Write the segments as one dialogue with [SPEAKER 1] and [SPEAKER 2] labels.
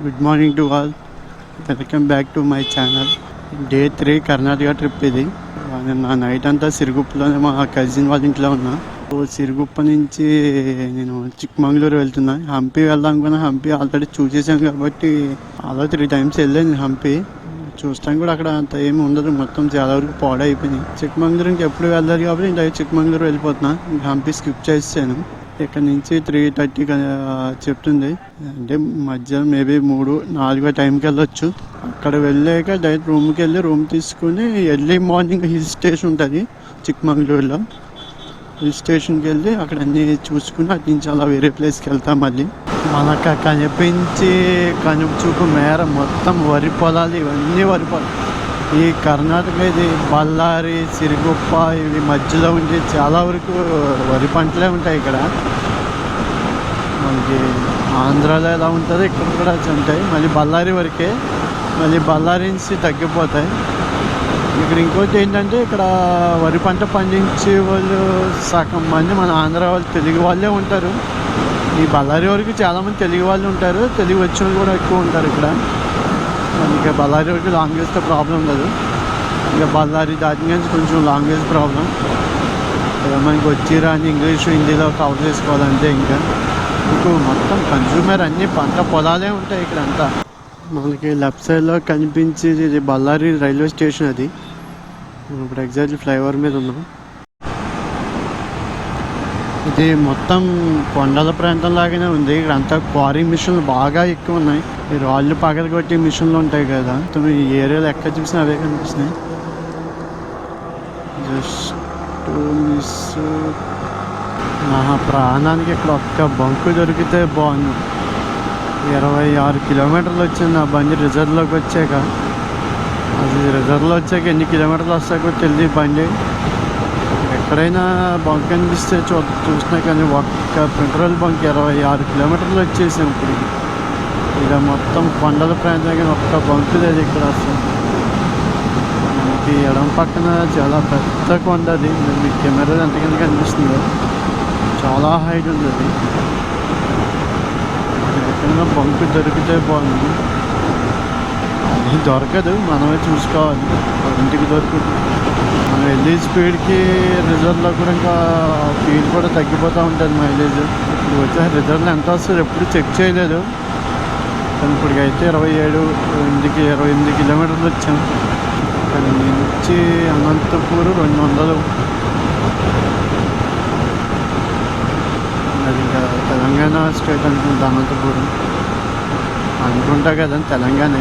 [SPEAKER 1] Good morning to all. Welcome back to my channel. Day 3 Karnataka trip ఇది. నా night అంతా సిరుగుప్పలోనే మా కజిన్ వాళ్ళ ఇంట్లో ఉన్నా. సిరుగుప్ప నుంచి నేను చిక్మంగళూరు వెళ్తున్నా. హంపి వెళ్దాం అనుకున్నా. హంపి ఆల్రెడీ చూసేసాను కాబట్టి అలా 3 times వెళ్ళాను హంపి. చూస్తాం కూడా అక్కడ అంత ఏమి ఉండదు, మొత్తం చాలా వరకు పాడైపోయినాయి. చిక్మంగళూరుకి ఎప్పుడు వెళ్ళాలి కాబట్టి ఇంకా చిక్మంగళూరు వెళ్ళిపోతున్నా. ఇంకా హంపి స్కిప్ చేసాను. ఇక్కడ నుంచి 3:30 చెప్తుంది, అంటే మధ్యాహ్నం మేబీ 3-4 టైంకి వెళ్ళొచ్చు. అక్కడ వెళ్ళాక డైరెక్ట్ రూమ్కి వెళ్ళి రూమ్ తీసుకుని ఎర్లీ మార్నింగ్ హిల్ స్టేషన్ ఉంటుంది చిక్మంగళూరులో. హిల్ స్టేషన్కి వెళ్ళి అక్కడ అన్నీ చూసుకుని అటు నుంచి అలా వేరే ప్లేస్కి వెళ్తాం. మళ్ళీ మనకు కనిపించి కనుపు చూపు మేర మొత్తం వరి పొలాలు, ఇవన్నీ వరి పొలాలు. ఈ కర్ణాటక ఇది బళ్ళారి, సిరుగుప్ప ఇవి మధ్యలో ఉండి చాలా వరకు వరి పంటలే ఉంటాయి ఇక్కడ. మనకి ఆంధ్రాలో ఎలా ఉంటుందో ఇక్కడ కూడా ఉంటాయి. మళ్ళీ బళ్ళారి వరకే, మళ్ళీ బళ్ళారి నుంచి తగ్గిపోతాయి. ఇక్కడ ఇంకోటి ఏంటంటే ఇక్కడ వరి పంట పండించే వాళ్ళు సగం మంది మన ఆంధ్ర వాళ్ళు, తెలుగు వాళ్ళే ఉంటారు. ఈ బళ్ళారి వరకు చాలామంది తెలుగు వాళ్ళు ఉంటారు, తెలుగు వచ్చిన వాళ్ళు కూడా ఎక్కువ ఉంటారు ఇక్కడ. మనకి బళ్ళారి వరకు లాంగ్వేజ్తో ప్రాబ్లం ఉండదు. ఇంకా బళ్ళారి దాటిన కొంచెం లాంగ్వేజ్ ప్రాబ్లం. మనకి వచ్చి రాని ఇంగ్లీష్ హిందీలో కవర్ చేసుకోవాలంటే ఇంకా మొత్తం కన్జ్యూమర్ అన్ని పంట పొలాలే ఉంటాయి ఇక్కడ అంతా. మనకి లెఫ్ట్ సైడ్లో కనిపించేది బళ్ళారి రైల్వే స్టేషన్. అది ఇప్పుడు ఎగ్జాక్ట్లీ ఫ్లైఓవర్ మీద ఉన్నాం. ఇది మొత్తం కొండల ప్రాంతం లాగానే ఉంది. ఇక్కడ అంతా క్వారీ మిషన్లు బాగా ఎక్కువ ఉన్నాయి. ఈ రాళ్ళు పగలు కొట్టి మిషన్లు ఉంటాయి కదా, ఈ ఏరియాలో ఎక్కడ చూసినా అవే కనిపిస్తున్నాయి. జస్ట్ మిస్ నా ప్రాణానికి ఇక్కడ ఒక్క బంకు దొరికితే బాగుంది. 26 కిలోమీటర్లు వచ్చింది నా బండి రిజర్వ్లోకి వచ్చాక. అది రిజర్వ్లో వచ్చాక ఎన్ని కిలోమీటర్లు వస్తాకో తెలియదు బండి. ఎక్కడైనా బంక్ కనిపిస్తే చూసినా కానీ ఒక్క పెట్రోల్ బంక్ 26 కిలోమీటర్లు వచ్చేసాం ఇప్పటికి. ఇక మొత్తం కొండల ప్రాంతం కానీ ఒక్క బంకు లేదు ఇక్కడ అసలు. మనకి ఎడం పక్కన చాలా పెద్ద కొండ, అది మీ కెమెరా ఎంతకన్నా కనిపిస్తుందో చాలా హైట్ ఉంది. అది ఎక్కడైనా బంకు దొరికితే బాగుంది. అది దొరకదు, మనమే చూసుకోవాలి. ఇంటికి దొరుకుతుంది. మనం వెళ్ళే స్పీడ్కి రిజర్వ్లో కూడా ఇంకా స్పీడ్ కూడా తగ్గిపోతూ ఉంటుంది మైలేజ్. ఇప్పుడు వచ్చే రిజర్వ్లో ఎంత వస్తుంది ఎప్పుడు చెక్ చేయలేదు, కానీ ఇప్పటికైతే 28 కిలోమీటర్లు వచ్చాం. కానీ నేను వచ్చి అనంతపూర్ 200. అది ఇంకా తెలంగాణ స్టేట్ అనుకుంటా, అనంతపురం అనుకుంటా కదా, తెలంగాణ.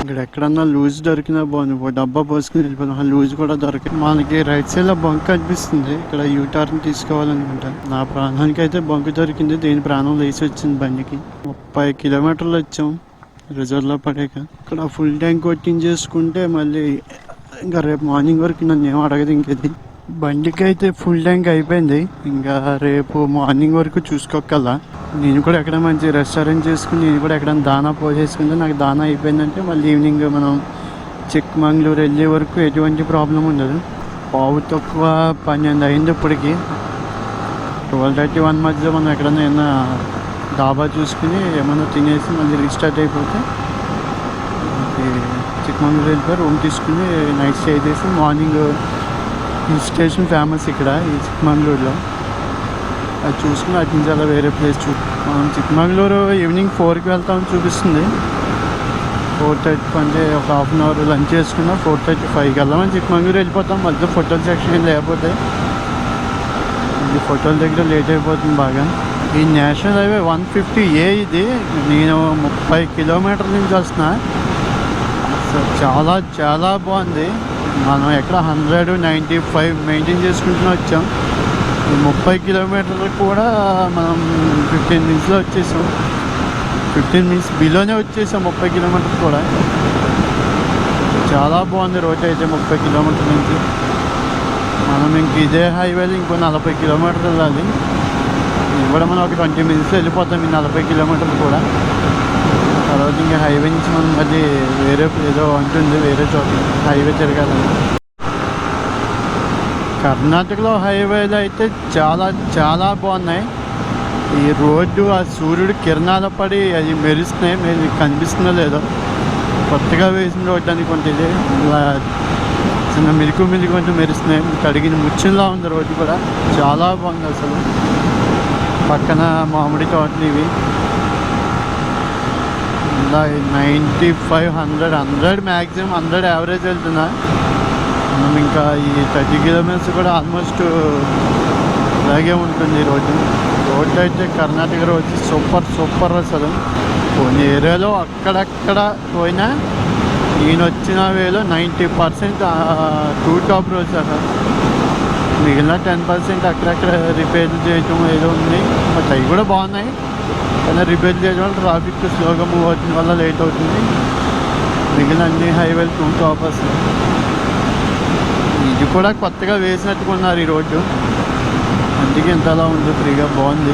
[SPEAKER 1] ఇక్కడ ఎక్కడన్నా లూజ్ దొరికినా బాగుంది, డబ్బా పోసుకుని వెళ్ళిపోతాం. లూజ్ కూడా దొరికింది. మనకి రైట్ సైడ్లో బంక్ కనిపిస్తుంది, ఇక్కడ యూటర్న్ తీసుకోవాలనుకుంటా. నా ప్రాణానికి అయితే బంక్ దొరికింది. దీని ప్రాణం లేచి వచ్చింది బండికి. 30 కిలోమీటర్లు వచ్చాం రిజర్వ్లో పడాక. ఇక్కడ ఫుల్ ట్యాంక్ కొట్టించేసుకుంటే మళ్ళీ ఇంకా రేపు మార్నింగ్ వరకు నన్ను ఏం అడగదు ఇంకేది. బండికి అయితే ఫుల్ ట్యాంక్ అయిపోయింది. ఇంకా రేపు మార్నింగ్ వరకు చూసుకోగల. నేను కూడా ఎక్కడ మంచి రెస్టారెంట్ చేసుకుని నేను కూడా ఎక్కడ దానా పోసేసుకుంటే నాకు దానా అయిపోయిందంటే మళ్ళీ ఈవినింగ్ మనం చిక్మంగళూరు వెళ్ళే వరకు ఎటువంటి ప్రాబ్లం ఉండదు. పావు తక్కువ 12 అయింది ఇప్పటికి. 12:31 మధ్యలో మనం ఎక్కడన్నా ఏమన్నా డాబా చూసుకుని ఏమన్నా తినేసి మళ్ళీ రీస్టార్ట్ అయిపోతే చిక్మంగళూరు వెళ్ళిపోయి రూమ్ తీసుకుని నైట్ స్టే చేసి మార్నింగ్ హిల్ స్టేషన్ ఫేమస్ ఇక్కడ ఈ చిక్మంగళూరులో. అది చూసుకుని అటు నుంచి అలా వేరే ప్లేస్ మనం చిక్మంగళూరు ఈవినింగ్ 4కి వెళ్తామని చూపిస్తుంది. 4:30 అంటే ఒక హాఫ్ అన్ అవర్ లంచ్ చేసుకున్నా 4:35కి వెళ్దామని చిక్మంగళూరు వెళ్ళిపోతాం. మధ్య ఫోటోల సెక్షన్ లేకపోతే ఇది ఫోటోల దగ్గర లేట్ అయిపోతుంది బాగా. ఈ నేషనల్ హైవే 150A ఇది. నేను 30 కిలోమీటర్ల నుంచి వస్తున్నా. చాలా చాలా బాగుంది. మనం ఎక్కడ 195 మెయింటైన్ చేసుకుంటూనే వచ్చాం. 30 కిలోమీటర్లకు కూడా మనం 15 minutesలో వచ్చేసాం. 15 minutes బిలోనే వచ్చేసాం 30 కిలోమీటర్లు కూడా. చాలా బాగుంది రోడ్ అయితే 30 కిలోమీటర్ల నుంచి. మనం ఇంక ఇదే హైవేలో ఇంకో 40 కిలోమీటర్లు వెళ్ళాలి. ఇది కూడా మనం ఒక 20 minutesలో వెళ్ళిపోతాం ఈ 40 కిలోమీటర్లు కూడా. తర్వాత ఇంకా హైవే నుంచి మనం మళ్ళీ వేరే ఏదో ఉంటుంది, వేరే చోట హైవే తిరగాలని. కర్ణాటకలో హైవేలు అయితే చాలా చాలా బాగున్నాయి. ఈ రోడ్డు ఆ సూర్యుడు కిరణాల పడి అది మెరుస్తున్నాయి, మీకు కనిపిస్తుందో లేదో. కొత్తగా వేసిన రోడ్డు అనుకుంటే ఇది ఇలా చిన్న మిరుకు కొంచెం మెరుస్తున్నాయి. కడిగిన ముచ్చులా ఉంది రోడ్డు కూడా, చాలా బాగుంది అసలు. పక్కన మామిడి తోటలు ఇవి. ఇలా 95, 100 మ్యాక్సిమం 100 యావరేజ్ వెళ్తున్నా. మనం ఇంకా ఈ 30 కిలోమీటర్స్ కూడా ఆల్మోస్ట్ అలాగే ఉంటుంది రోడ్డు. రోడ్డు అయితే కర్ణాటక రోడ్డు సూపర్ అసలు. కొన్ని ఏరియాలో అక్కడక్కడ పోయినా ఈయన వచ్చిన వేలో 90% టూ టాప్ రోడ్స్ అసలు. మిగిలిన 10% అక్కడక్కడ రిపేర్లు చేయటం ఏదో ఉంది. బట్ అవి కూడా బాగున్నాయి, కానీ రిపేర్ చేయడం వల్ల ట్రాఫిక్ స్లోగా మూవ్ అవుతుంది వల్ల లేట్ అవుతుంది. మిగిలిన అన్ని హైవేలు టూ టాప్ అసలు. ఇది కూడా కొత్తగా వేసినట్టుకున్నారు ఈ రోడ్డు, అందుకే ఇంతలా ఉంది. ఫ్రీగా బాగుంది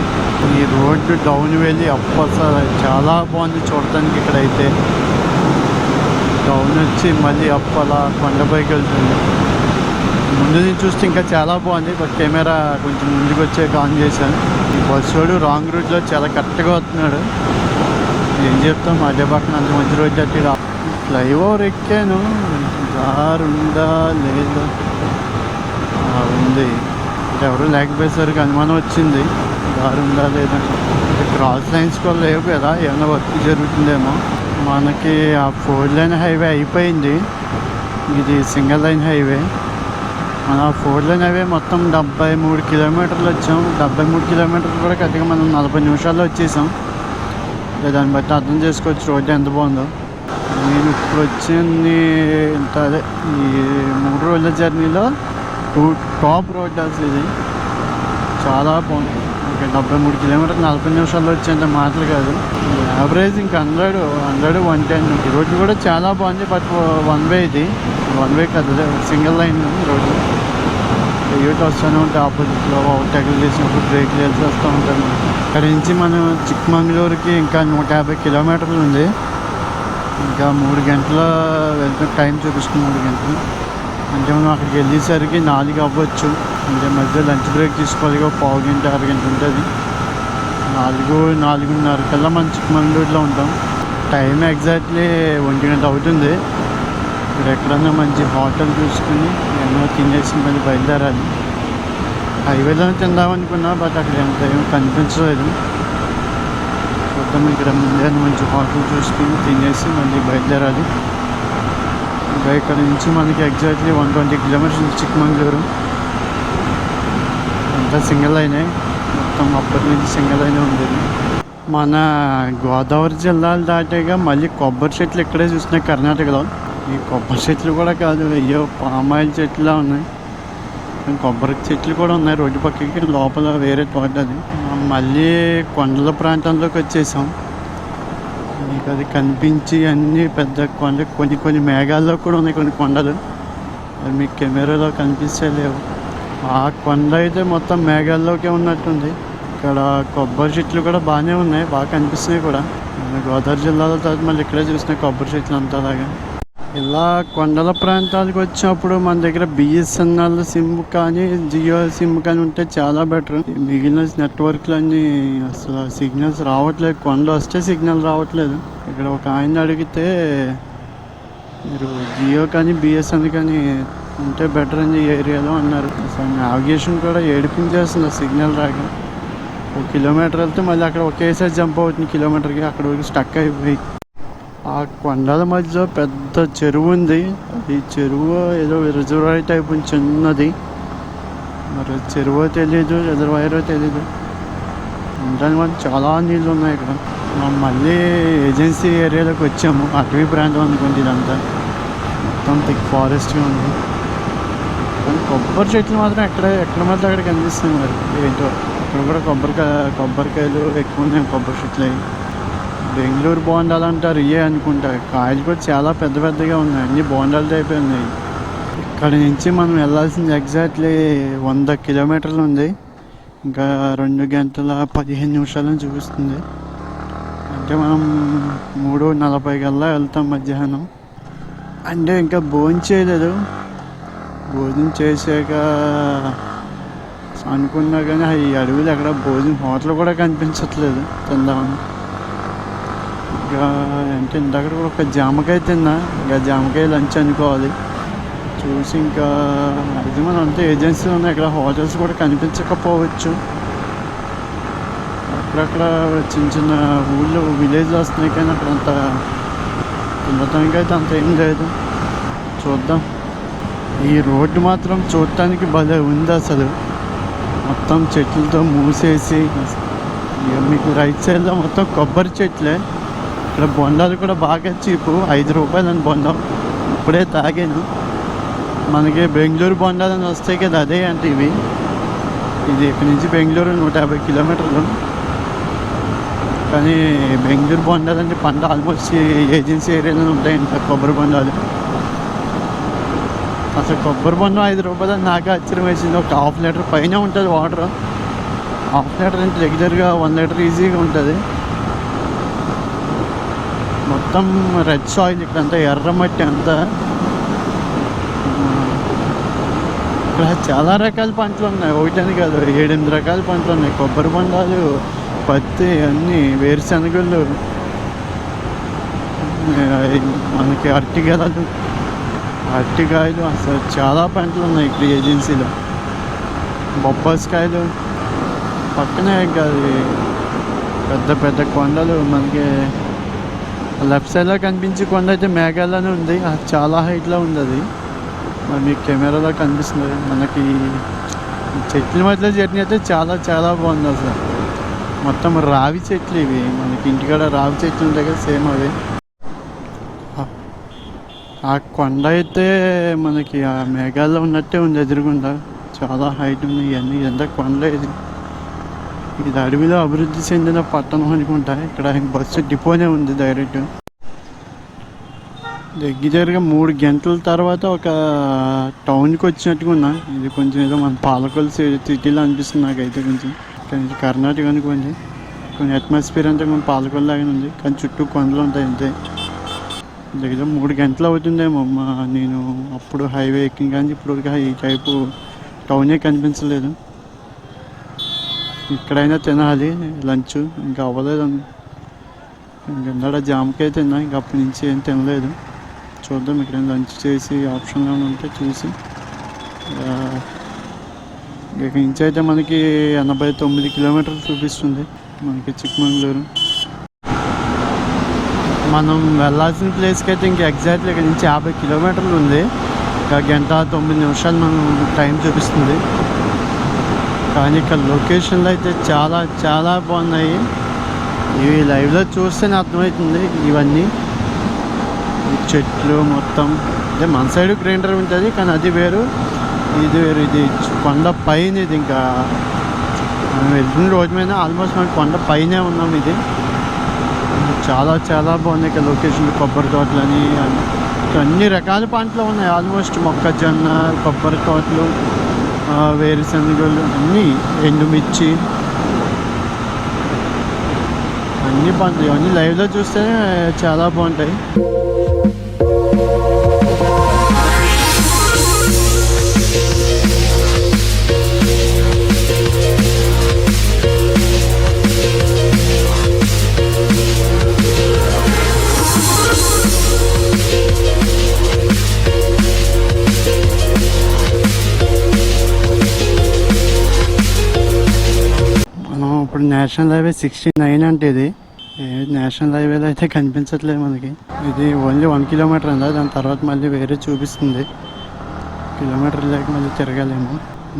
[SPEAKER 1] ఈ రోడ్డు. డౌన్ వెళ్ళి అప్ అసలు చాలా బాగుంది చూడటానికి. ఇక్కడైతే డౌన్ వచ్చి మళ్ళీ అప్ అలా కొండపైకి వెళ్తుంది. ముందు నుంచి చూస్తే ఇంకా చాలా బాగుంది, బట్ కెమెరా కొంచెం ముందుకు వచ్చే ఆన్ చేశాను. ఈ బస్సోడు రాంగ్ రూట్లో చాలా కరెక్ట్గా వస్తున్నాడు. ఏం చెప్తాం, అదే పక్కన అంత మంచి రోడ్డు అట్టి. ఫ్లైఓవర్ ఎక్కాను, దారి ఉందా లేదా ఉంది. ఎవరు లేకపోయేసరికి అనుమానం వచ్చింది, దారి ఉందా లేదా. క్రాస్ లైన్స్ కూడా లేవు కదా, ఏమైనా వర్క్ జరుగుతుందేమో. మనకి ఆ 4 లైన్ హైవే అయిపోయింది, ఇది సింగిల్ లైన్ హైవే. మన 4 లైన్ హైవే మొత్తం 73 కిలోమీటర్లు వచ్చాం. 73 కిలోమీటర్లు కూడా కరెక్ట్గా మనం 40 నిమిషాల్లో వచ్చేసాం. దాన్ని బట్టి అర్థం చేసుకోవచ్చు రోడ్డు ఎంత బాగుందో. నేను ఇప్పుడు వచ్చింది ఇంత అదే ఈ 3 రోజుల జర్నీలో టాప్ రోడ్ అసలు. ఇది చాలా బాగుంది. ఓకే, 73 కిలోమీటర్లు 40 నిమిషాల్లో వచ్చేంత మాటలు కాదు. యావరేజ్ ఇంకా 100, 110. ఈ రోడ్డు కూడా చాలా బాగుంది, బట్ వన్ వే. ఇది వన్ వే కదా, సింగిల్ లైన్ రోడ్డు. ఏమిటి వస్తూనే ఉంటాయి ఆపోజిట్లో. ఓవర్టేకులు చేసినప్పుడు బ్రేక్లు వేసి వస్తూ ఉంటాను. ఇక్కడ నుంచి మనం చిక్మంగళూరుకి ఇంకా 150 కిలోమీటర్లు ఉంది. ఇంకా 3 గంటల వెళ్తే టైం చూపిస్తుంది, 3 గంటలు. అంటే మనం అక్కడికి వెళ్ళేసరికి 4 అవ్వచ్చు. అంటే మధ్య లంచ్ బ్రేక్ తీసుకోవాలి, పావు గంట 6 గంట ఉంటుంది. 4-4:30 కల్లా మనం చిక్మంగళూరులో ఉంటాం. టైం ఎగ్జాక్ట్లీ 1 గంట అవుతుంది. ఇక్కడ ఎక్కడన్నా మంచి హోటల్ చూసుకుని ఏమో తినేసి మళ్ళీ బయలుదేరాలి. హైవేలోనే తిందామనుకున్నా, బట్ అక్కడ ఏం కనిపించలేదు. చూద్దాం, ఇక్కడ ముందే మంచి హోటల్ చూసుకుని తినేసి మళ్ళీ బయలుదేరాలి. ఇంకా ఇక్కడ నుంచి మనకి ఎగ్జాక్ట్లీ 120 కిలోమీటర్స్ చిక్మంగళూరు. అంతా సింగిల్ లైనే, మొత్తం అప్పటి నుంచి సింగిల్ లైనే ఉండేది. మన గోదావరి జిల్లాలు దాటాక మళ్ళీ కొబ్బరి చెట్లు ఇక్కడే చూసినాయి కర్ణాటకలో. ఈ కొబ్బరి చెట్లు కూడా కాదు, అయ్యో పామాయిల్ చెట్లులా ఉన్నాయి. కొబ్బరి చెట్లు కూడా ఉన్నాయి రోడ్డు పక్కకి. లోపల వేరే తోట అది. మళ్ళీ కొండల ప్రాంతంలోకి వచ్చేసాం. మీకు అది కనిపించి అన్నీ పెద్ద కొండ, కొన్ని మేఘాల్లో కూడా ఉన్నాయి కొన్ని కొండలు. అది మీకు కెమెరాలో కనిపిస్తే లేవు. ఆ కొండ అయితే మొత్తం మేఘాల్లోకే ఉన్నట్టుంది. ఇక్కడ కొబ్బరి చెట్లు కూడా బాగానే ఉన్నాయి, బాగా కనిపిస్తున్నాయి కూడా. గోదావరి జిల్లాలో తర్వాత మళ్ళీ ఇక్కడే చూసినాయి కొబ్బరి చెట్లు అంతలాగా. ఇలా కొండల ప్రాంతాలకు వచ్చినప్పుడు మన దగ్గర బిఎస్ఎన్ఎల్ సిమ్ కానీ జియో సిమ్ కానీ ఉంటే చాలా బెటర్. మిగిలిన నెట్వర్క్లన్నీ అసలు సిగ్నల్స్ రావట్లేదు. కొండలు వస్తే సిగ్నల్ రావట్లేదు. ఇక్కడ ఒక ఆయన అడిగితే మీరు జియో కానీ బిఎస్ఎన్ఎల్ కానీ ఉంటే బెటర్ అని ఈ ఏరియాలో అన్నారు. అసలు నావిగేషన్ కూడా ఏడిపించేస్తుంది సిగ్నల్ రాక. 1 కిలోమీటర్ వెళ్తే మళ్ళీ అక్కడ ఒకేసారి జంప్ అవుతుంది కిలోమీటర్కి. అక్కడ వరకు స్టక్ అయిపోయి. ఆ కొండల మధ్యలో పెద్ద చెరువు ఉంది. ఈ చెరువు ఏదో రిజర్వాయర్ టైప్ చిన్నది, మరి చెరువు తెలీదు, రిజర్వాయర్ తెలీదు. దాని వల్ల చాలా నీళ్ళు ఉన్నాయి ఇక్కడ. మనం మళ్ళీ ఏజెన్సీ ఏరియాలోకి వచ్చాము. అటవీ ప్రాంతం అనుకోండి ఇదంతా. మొత్తం థిక్ ఫారెస్ట్గా ఉంది. కానీ కొబ్బరి చెట్లు మాత్రం ఎక్కడ మాత్రం అక్కడ కనిపిస్తుంది. మరి ఏంటో అక్కడ కూడా కొబ్బరికాయలు ఎక్కువ ఉన్నాయి. కొబ్బరి చెట్లు బెంగళూరు బోండాలు అంటారు ఇవే అనుకుంటా. కాయలు కూడా చాలా పెద్దగా ఉన్నాయి, అన్ని బోండాలు టైప్ ఉన్నాయి. ఇక్కడ నుంచి మనం వెళ్ళాల్సింది ఎగ్జాక్ట్లీ 100 కిలోమీటర్లు ఉంది. ఇంకా 2 గంటల 15 నిమిషాలని చూపిస్తుంది. అంటే మనం 3:40 కల్లా వెళ్తాం మధ్యాహ్నం. అంటే ఇంకా భోజనం చేయలేదు. భోజనం చేసాక అనుకున్నా కానీ ఈ అడవిలో ఎక్కడ భోజనం హోటల్ కూడా కనిపించట్లేదు తిందామని. ఇంకా అంటే ఇందాక కూడా ఒక జామకాయ తిన్నా, ఇంకా జామకాయ లంచ్ అనుకోవాలి. చూసి ఇంకా అది మనం అంతా ఏజెన్సీలో ఉన్నాయి, ఇక్కడ హోటల్స్ కూడా కనిపించకపోవచ్చు. అక్కడక్కడ చిన్న చిన్న ఊళ్ళో విలేజ్ వస్తున్నాయి కానీ అక్కడ అంత ఉన్నతంగా అయితే అంత ఏం లేదు. చూద్దాం. ఈ రోడ్డు మాత్రం చూడటానికి భలే ఉంది అసలు, మొత్తం చెట్లతో మూసేసి. మీకు రైట్ సైడ్లో మొత్తం కొబ్బరి చెట్లే. ఇక్కడ బొండాలు కూడా బాగా చీపు, 5 రూపాయలు అని బొండం. ఇప్పుడే తాగాను. మనకి బెంగళూరు బొండాలని వస్తాయి కదా, అదే అంటే ఇవి. ఇది ఇక్కడి నుంచి బెంగళూరు 150 కిలోమీటర్లు. కానీ బెంగళూరు బొండాలంటే పంట ఆల్మోస్ట్ ఏజెన్సీ ఏరియాలో ఉంటాయంట కొబ్బరి బొండాలు. అసలు కొబ్బరి బొండం 5 రూపాయలు అని నాకు ఆశ్చర్యం వేసింది. ఒక 1/2 లీటర్ పైన ఉంటుంది వాటర్. 1/2 లీటర్ అంటే రెగ్యులర్గా 1 లీటర్ ఈజీగా ఉంటుంది. మొత్తం రెడ్ సాయిల్, ఇక్కడంతా ఎర్రమట్టి అంతా. ఇక్కడ చాలా రకాల పంటలు ఉన్నాయి, ఒకటని కాదు 7-8 రకాల పంటలు ఉన్నాయి. కొబ్బరి బొండాలు, పత్తి, అన్నీ, వేరుశనగలు, మనకి అరటికాయలు, అసలు చాలా పంటలు ఉన్నాయి ఇక్కడ ఏజెన్సీలో. బొప్పాసికాయలు, పక్కనే కాదు పెద్ద పెద్ద కొండలు. మనకి లెఫ్ట్ సైడ్లో కనిపించే కొండ అయితే మేఘాల్లోనే ఉంది, అది చాలా హైట్లో ఉంది. అది మరి మీకు కెమెరాలో కనిపిస్తుంది. మనకి చెట్ల మధ్యలో జర్నీ అయితే చాలా చాలా బాగుంది అసలు. మొత్తం రావి చెట్లు ఇవి, మనకి ఇంటికాడ రావి చెట్లు ఉంటాయి కదా, సేమ్ అవి. ఆ కొండ అయితే మనకి ఆ మేఘాల్లో ఉన్నట్టే ఉంది ఎదురుగుండా, చాలా హైట్ ఉంది. ఇవన్నీ ఎంత కొండ ఇది. ఇది అడవిలో అభివృద్ధి చెందిన పట్టణం అనుకుంటా. ఇక్కడ బస్సు డిపోనే ఉంది డైరెక్ట్. దగ్గరగా 3 గంటల తర్వాత ఒక టౌన్కి వచ్చినట్టుగా ఉన్నా. ఇది కొంచెం ఏదో మన పాలకొల్లు సిటీలో అనిపిస్తుంది నాకైతే. కొంచెం కానీ కర్ణాటక అనుకోండి, కొంచెం అట్మాస్ఫియర్ అంతా కొంచెం పాలకొల్లు లాగానే ఉంది, కానీ చుట్టూ కొండలు ఉంటాయి అంతే. దగ్గర 3 గంటలు అవుతుందేమో. నేను అప్పుడు హైవే ఎక్కింగ్ కానీ ఇప్పుడు ఈ టైపు టౌనే కనిపించలేదు. ఇక్కడైనా తినాలి లంచ్, ఇంకా అవ్వలేదు. ఇంకెందాడ జామకాయ తిన్నా, ఇంకా అప్పటి నుంచి ఏం తినలేదు. చూద్దాం ఇక్కడ లంచ్ చేసి ఆప్షన్లో ఉంటే చూసి. ఇక్కడి నుంచి అయితే మనకి 89 కిలోమీటర్లు చూపిస్తుంది మనకి చిక్మంగళూరు. మనం వెళ్ళాల్సిన ప్లేస్కి అయితే ఇంకా ఎగ్జాక్ట్లీ ఇక్కడ నుంచి 50 కిలోమీటర్లు ఉంది. ఇంకా 1:09 మనం టైం చూపిస్తుంది. కానీ ఇక్కడ లొకేషన్లు అయితే చాలా చాలా బాగున్నాయి. ఇవి లైవ్లో చూస్తేనే అర్థమవుతుంది. ఇవన్నీ ఈ చెట్లు మొత్తం అంటే మన సైడ్ గ్రైండర్ ఉంటుంది, కానీ అది వేరు ఇది వేరు. ఇది కొండ పైన, ఇది ఇంకా మనం వెళ్తున్న రోజు మీద ఆల్మోస్ట్ మనం కొండ పైనే ఉన్నాం. ఇది చాలా చాలా బాగున్నాయి ఇక్కడ లొకేషన్. కొబ్బరి తోటలని అన్ని రకాల పంటలు ఉన్నాయి. ఆల్మోస్ట్ మొక్కజొన్న, కొబ్బరి తోటలు, వేరుశనగలు, అన్నీ, ఎండుమిర్చి, అన్ని పంటలు. ఇవన్నీ లైవ్లో చూస్తేనే చాలా బాగుంటాయి. ఇప్పుడు నేషనల్ హైవే 69 అంటే ఇది నేషనల్ హైవేలో అయితే కనిపించట్లేదు మనకి. ఇది ఓన్లీ 1 కిలోమీటర్ అందా, దాని తర్వాత మళ్ళీ వేరే చూపిస్తుంది. కిలోమీటర్ లేక మళ్ళీ తిరగాలేము.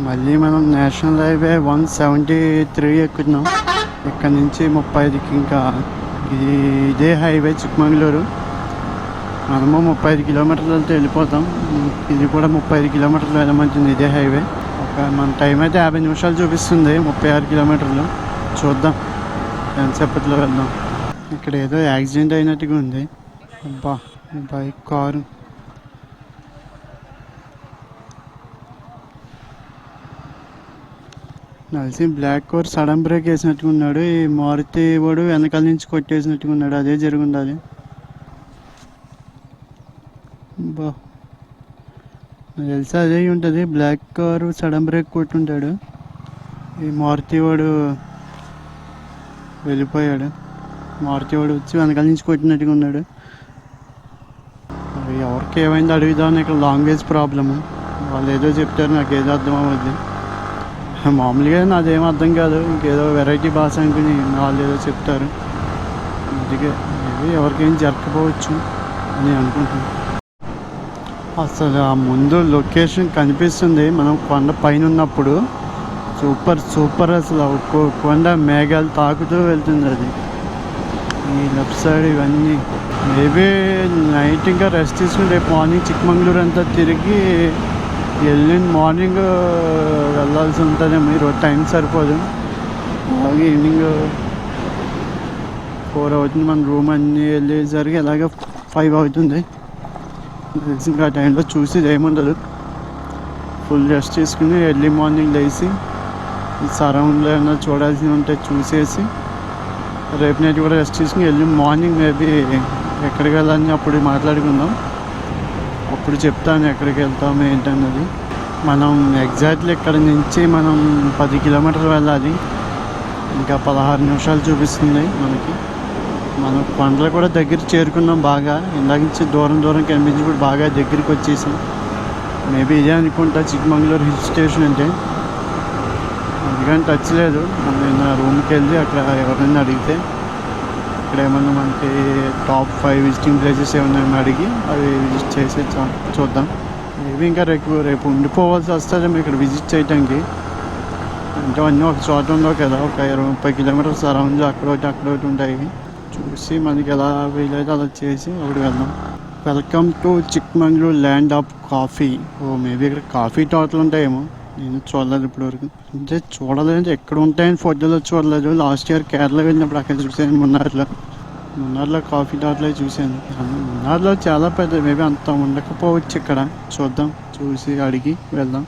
[SPEAKER 1] మళ్ళీ మనం నేషనల్ హైవే 173 ఎక్కుతున్నాం. ఇక్కడ నుంచి 35కి ఇంకా ఇదే హైవే చిక్మంగళూరు. మనము 35 కిలోమీటర్లు వెళ్తే వెళ్ళిపోతాం. ఇది కూడా 35 కిలోమీటర్లు వెళ్ళమంటుంది ఇదే హైవే. మన టైం అయితే 50 నిమిషాలు చూపిస్తుంది, 36 కిలోమీటర్లు. చూద్దాం ఎంతసేపట్లో వెళ్దాం. ఇక్కడ ఏదో యాక్సిడెంట్ అయినట్టుగా ఉంది. అబ్బా, బైక్, కారు. నలిసి బ్లాక్ కార్ సడన్ బ్రేక్ వేసినట్టుగా ఉన్నాడు. ఈ మారుతి వాడు వెనకాల నుంచి కొట్టేసినట్టుగా ఉన్నాడు. అదే జరుగుండాలి. బా, నాకు తెలిసి అదే ఉంటుంది. బ్లాక్ కారు సడన్ బ్రేక్ కొట్టుంటాడు. ఈ మారుతి వాడు వెళ్ళిపోయాడు. మారుతి వాడు వచ్చి వెనకాల నుంచి కొట్టినట్టుగా ఉన్నాడు. మరి ఎవరికి ఏమైంది అడుగుదామని ఇక్కడ లాంగ్వేజ్ ప్రాబ్లము. వాళ్ళు ఏదో చెప్తారు, నాకు ఏదో అర్థం అవ్వద్దు. మామూలుగా నాదేం అర్థం కాదు, ఇంకేదో వెరైటీ భాష అనుకుని వాళ్ళు ఏదో చెప్తారు. అందుకే మేబీ ఎవరికేం జరగకపోవచ్చు అని అనుకుంటున్నాను. అసలు ఆ ముందు లొకేషన్ కనిపిస్తుంది మనం కొండ పైన ఉన్నప్పుడు. సూపర్ సూపర్ అసలు కొండ మేఘాలు తాకుతూ వెళ్తుంది అది. ఈ లెఫ్ట్ సైడ్ ఇవన్నీ మేబీ నైట్ ఇంకా రెస్ట్ తీసుకుని రేపు మార్నింగ్ చిక్కమంగళూరు అంతా తిరిగి ఎల్లుండి మార్నింగ్ వెళ్ళాల్సి ఉంటుందేమో. ఈరోజు టైం సరిపోదు. అలాగే ఈవినింగ్ 4 అవుతుంది. మన రూమ్ అన్నీ వెళ్ళేసరికి అలాగే 5 అవుతుంది. ఇంకా ఆ టైంలో చూసి ఏముండదు. ఫుల్ రెస్ట్ తీసుకుని ఎర్లీ మార్నింగ్ లేచి ఈ సరౌండ్లో ఏమైనా చూడాల్సి ఉంటే చూసేసి రేపు నైట్ కూడా రెస్ట్ తీసుకుని ఎర్లీ మార్నింగ్ మేబీ ఎక్కడికి వెళ్ళాలని అప్పుడు మాట్లాడుకుందాం. అప్పుడు చెప్తాను ఎక్కడికి వెళ్తాము ఏంటన్నది. మనం ఎగ్జాక్ట్లీ ఇక్కడ నుంచి మనం 10 కిలోమీటర్లు వెళ్ళాలి. ఇంకా 16 నిమిషాలు చూపిస్తుంది మనకి. మనం కొండలు కూడా దగ్గరికి చేరుకున్నాం. బాగా ఇందాక నుంచి దూరం దూరం కనిపించి కూడా బాగా దగ్గరికి వచ్చేసాం. మేబీ ఇదే అనుకుంటా చిక్కమంగళూరు హిల్ స్టేషన్ అంటే. అందుకని టచ్ లేదు. నేను రూమ్కి వెళ్ళి అక్కడ ఎవరైనా అడిగితే ఇక్కడ ఏమన్నా మనకి టాప్ 5 విజిటింగ్ ప్లేసెస్ ఏమన్నా అడిగి అవి విజిట్ చేసి చూద్దాం. మేబీ ఇంకా రేపు ఉండిపోవాల్సి వస్తుందేమో ఇక్కడ విజిట్ చేయడానికి. అంటే అన్నీ ఒక చోట ఉండవు కదా, ఒక 20-30 కిలోమీటర్స్ సరౌండ్లో అక్కడ ఒకటి ఉంటాయి. చూసి మనకి ఎలా వీలైతే అలా చేసి అప్పుడు వెళ్దాం. Welcome to Chikkamagaluru land of coffee. Maybe ఇక్కడ కాఫీ తోటలు ఉంటాయేమో, నేను చూడలేదు ఇప్పటివరకు. అంటే చూడలేదు, ఎక్కడ ఉంటాయని ఫోటోలో చూడలేదు. లాస్ట్ ఇయర్ కేరళ వెళ్ళినప్పుడు అక్కడ చూసాను. మున్నార్లో కాఫీ తోటలో చూశాను. మున్నార్లో చాలా పెద్ద, మేబీ అంత ఉండకపోవచ్చు. ఇక్కడ చూద్దాం, చూసి అడిగి వెళ్దాం.